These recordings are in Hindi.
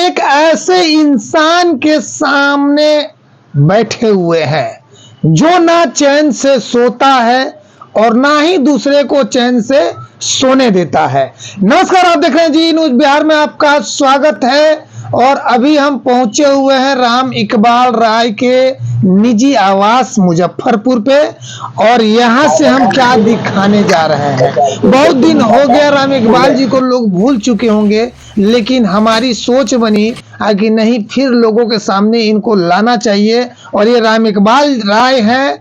एक ऐसे इंसान के सामने बैठे हुए हैं जो ना चैन से सोता है और ना ही दूसरे को चैन से सोने देता है। नमस्कार, आप देख रहे हैं जी न्यूज बिहार में, आपका स्वागत है। और अभी हम पहुंचे हुए हैं राम इकबाल राय के निजी आवास मुजफ्फरपुर पे, और यहाँ से हम क्या दिखाने जा रहे हैं। बहुत दिन हो गया राम इकबाल जी को लोग भूल चुके होंगे, लेकिन हमारी सोच बनी कि नहीं, फिर लोगों के सामने इनको लाना चाहिए। और ये राम इकबाल राय हैं,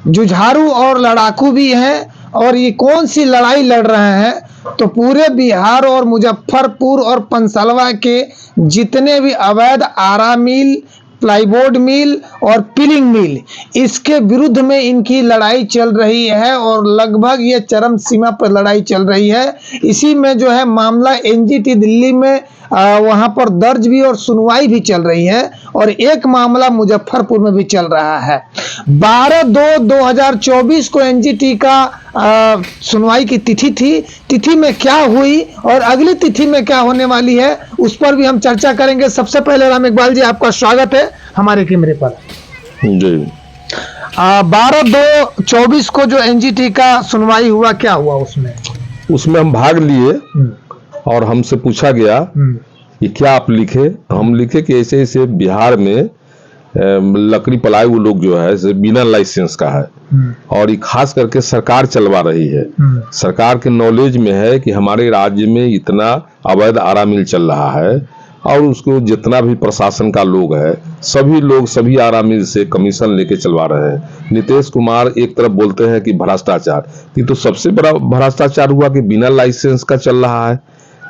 जुझारू और लड़ाकू भी हैं। और ये कौन सी लड़ाई लड़ रहे हैं, तो पूरे बिहार और मुजफ्फरपुर और पंसलवा के जितने भी अवैध आरा मिल, प्लाईबोर्ड मिल और पिलिंग मिल, इसके विरुद्ध में इनकी लड़ाई चल रही है। और लगभग ये चरम सीमा पर लड़ाई चल रही है। इसी में जो है मामला एनजीटी दिल्ली में वहां पर दर्ज भी और सुनवाई भी चल रही है। और एक मामला मुजफ्फरपुर में भी चल रहा है। 12/2/2024 को एनजीटी का सुनवाई की तिथि थी। तिथि में क्या हुई और अगली तिथि में क्या होने वाली है, उस पर भी हम चर्चा करेंगे। सबसे पहले राम इकबाल जी, आपका स्वागत है हमारे कैमरे पर जी। 12/2/24 को जो एनजीटी का सुनवाई हुआ, क्या हुआ उसमें हम भाग लिए और हमसे पूछा गया कि क्या आप लिखे। हम लिखे कि ऐसे ऐसे बिहार में लकड़ी पलाई वो लोग जो है बिना लाइसेंस का है, और ये खास करके सरकार चलवा रही है। सरकार के नॉलेज में है कि हमारे राज्य में इतना अवैध आरा मिल चल रहा है, और उसको जितना भी प्रशासन का लोग है, सभी लोग सभी आरा मिल से कमीशन लेके चलवा रहे हैं। नीतीश कुमार एक तरफ बोलते हैं कि भ्रष्टाचार, ये तो सबसे बड़ा भ्रष्टाचार हुआ कि बिना लाइसेंस का चल रहा है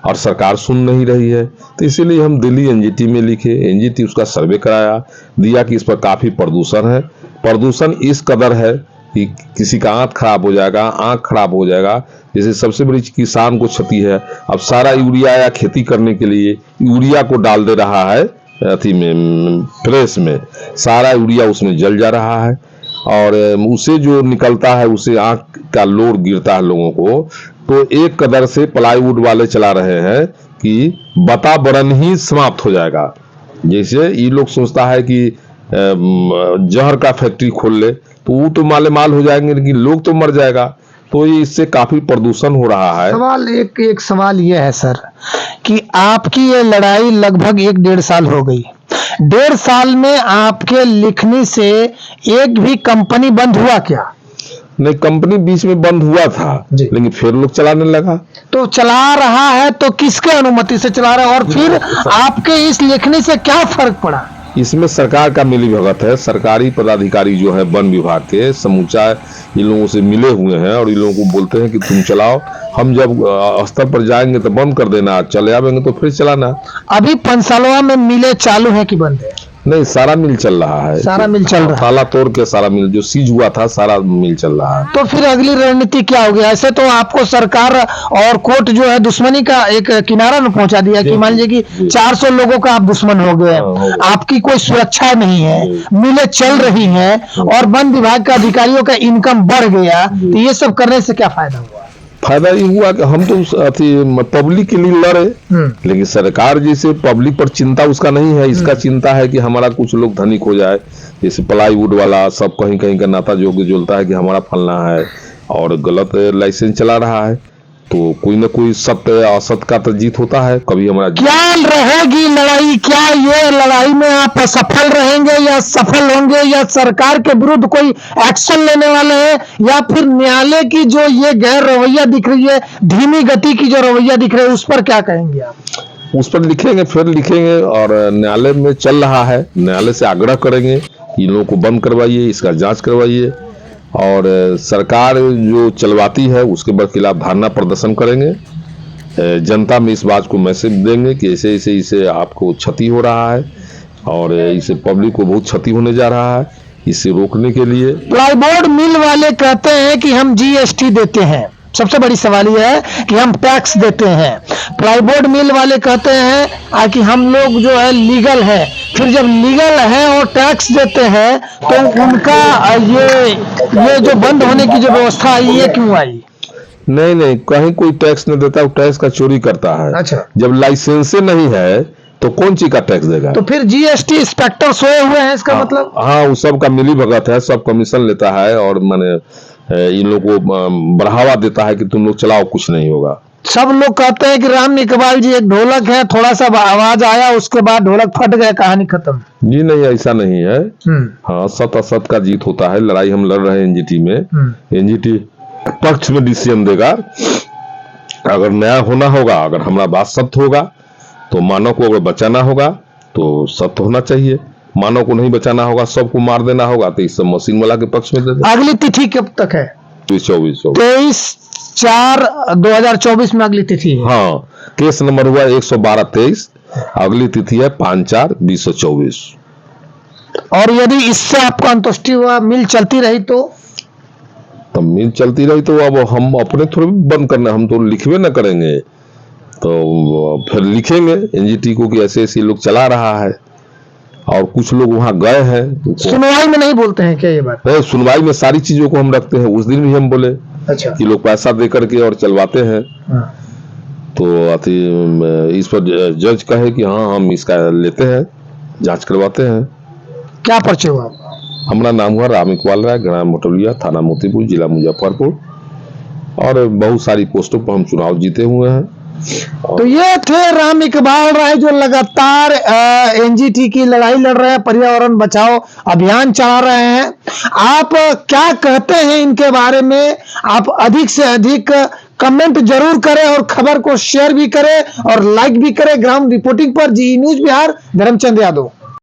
और सरकार सुन नहीं रही है। तो इसीलिए हम दिल्ली एनजीटी में लिखे। एनजीटी उसका सर्वे कराया, दिया कि इस पर काफी प्रदूषण है। प्रदूषण इस कदर है कि किसी का आंख खराब हो जाएगा, आंख खराब हो जाएगा। जैसे सबसे बड़ी किसान को क्षति है, अब सारा यूरिया या खेती करने के लिए यूरिया को डाल दे रहा है अथी में, प्रेस में, सारा यूरिया उसमें जल जा रहा है, और उसे जो निकलता है उसे आंख का लोड गिरता है लोगों को। तो एक कदर से प्लाईवुड वाले चला रहे हैं कि वातावरण ही समाप्त हो जाएगा। जैसे ये लोग सोचता है कि जहर का फैक्ट्री खोल ले तो वो तो माले माल हो जाएंगे, लेकिन लोग तो मर जाएगा। तो ये इससे काफी प्रदूषण हो रहा है। सवाल एक सवाल ये है सर, कि आपकी ये लड़ाई लगभग 1-1.5 साल हो गई। 1.5 साल में आपके लिखने से एक भी कंपनी बंद हुआ क्या? नहीं, कंपनी बीच में बंद हुआ था, लेकिन फिर लोग चलाने लगा। तो चला रहा है तो किसके अनुमति से चला रहा है? और फिर आपके इस लिखने से क्या फर्क पड़ा? इसमें सरकार का मिली भगत है। सरकारी पदाधिकारी जो है वन विभाग के समूचा इन लोगों से मिले हुए हैं, और इन लोगों को बोलते हैं कि तुम चलाओ, हम जब स्तर पर जाएंगे तो बंद कर देना, चले आवेंगे तो फिर चलाना। अभी पंसलवा में मिले चालू है कि बंद है? नहीं, सारा मिल चल रहा है। सारा मिल चल रहा है, ताला तोड़ के सारा मिल जो सीज हुआ था सारा मिल चल रहा है। तो फिर अगली रणनीति क्या होगी? ऐसे तो आपको सरकार और कोर्ट जो है दुश्मनी का एक किनारा न पहुंचा दिया कि मान लीजिए कि 400 लोगों का आप दुश्मन हो गए, आपकी कोई सुरक्षा नहीं है, मिलें चल रही हैं और वन विभाग के अधिकारियों का इनकम बढ़ गया, तो ये सब करने से क्या फायदा हुआ? फायदा ये हुआ कि हम तो पब्लिक के लिए लड़े, लेकिन सरकार जैसे पब्लिक पर चिंता उसका नहीं है। इसका चिंता है कि हमारा कुछ लोग धनिक हो जाए। जैसे प्लाईवुड वाला सब कहीं कहीं का नाता जोड़ता है कि हमारा फलना है और गलत लाइसेंस चला रहा है, तो कोई ना कोई सत्य असत्य का तो जीत होता है। कभी हमारा क्या रहेगी लड़ाई? क्या ये लड़ाई में आप सफल रहेंगे या सफल होंगे, या सरकार के विरुद्ध कोई एक्शन लेने वाले हैं, या फिर न्यायालय की जो ये गैर रवैया दिख रही है, धीमी गति की जो रवैया दिख रही है, उस पर क्या कहेंगे आप? उस पर लिखेंगे, फिर लिखेंगे, और न्यायालय में चल रहा है, न्यायालय से आग्रह करेंगे इन लोगों को बंद करवाइए, इसका जांच करवाइए, और सरकार जो चलवाती है उसके खिलाफ धरना प्रदर्शन करेंगे। जनता में इस बात को मैसेज देंगे कि ऐसे ऐसे इसे आपको क्षति हो रहा है, और इसे पब्लिक को बहुत क्षति होने जा रहा है। इसे रोकने के लिए प्लाईबोर्ड मिल वाले कहते हैं कि हम जीएसटी देते हैं। सबसे बड़ी सवाल यह है कि हम टैक्स देते हैं। प्लाईबोर्ड मिल वाले कहते हैं कि हम लोग जो है लीगल है। फिर जब लीगल है और टैक्स देते हैं तो उनका ये जो बंद होने की जो व्यवस्था आई, ये क्यों आई? नहीं, कहीं कोई टैक्स नहीं देता, वो टैक्स का चोरी करता है। अच्छा। जब लाइसेंस नहीं है तो कौन चीज का टैक्स देगा? तो फिर जीएसटी इंस्पेक्टर सोए हुए हैं इसका मतलब? हाँ, वो सब का मिली भगत है, सब कमीशन लेता है और माने इन लोग को बढ़ावा देता है कि तुम लोग चलाओ, कुछ नहीं होगा। सब लोग कहते हैं कि राम इकबाल जी एक ढोलक है, थोड़ा सा आवाज आया उसके बाद ढोलक फट गया, कहानी खत्म। जी नहीं, ऐसा नहीं है। हाँ, सत असत का जीत होता है। लड़ाई हम लड़ रहे हैं एनजीटी में, एनजीटी पक्ष में डिसीजन देगा। अगर न्याय होना होगा, अगर हमारा बात सत्य होगा तो मानव को अगर बचाना होगा तो सत्य होना चाहिए, मानव को नहीं बचाना होगा, सबको मार देना होगा तो इस सब मशीन वाला के पक्ष में दे दे। अगली तिथि कब तक है? 23/4/2024 में अगली तिथि है। हाँ, केस नंबर हुआ 112-23, अगली तिथि है 5/4/2024। और यदि इससे आपको अंतुष्टि हुआ, मिल चलती रही तो मिल चलती रही तो अब हम अपने थोड़ी बंद करना, हम तो लिखवे न करेंगे, तो फिर लिखेंगे एनजीटी को कि ऐसे ऐसे लोग चला रहा है। और कुछ लोग वहां गए हैं। सुनवाई में नहीं बोलते हैं क्या ये बात? सुनवाई में सारी चीजों को हम रखते हैं। उस दिन भी हम बोले अच्छा कि लोग पैसा दे करके और चलवाते हैं। तो इस पर जज कहे कि हाँ हम इसका लेते हैं, जांच करवाते हैं। क्या परिचय हुआ? हमारा नाम हुआ राम इकबाल राय, ग्राम मोटलिया, थाना मोतीपुर, जिला मुजफ्फरपुर, और बहुत सारी पोस्टों पर हम चुनाव जीते हुए हैं। तो ये थे राम इकबाल राय जो लगातार एनजीटी की लड़ाई लड़ रहे हैं, पर्यावरण बचाओ अभियान चला रहे हैं। आप क्या कहते हैं इनके बारे में? आप अधिक से अधिक कमेंट जरूर करें और खबर को शेयर भी करें और लाइक भी करें। ग्राउंड रिपोर्टिंग पर जी न्यूज बिहार, धर्मचंद यादव।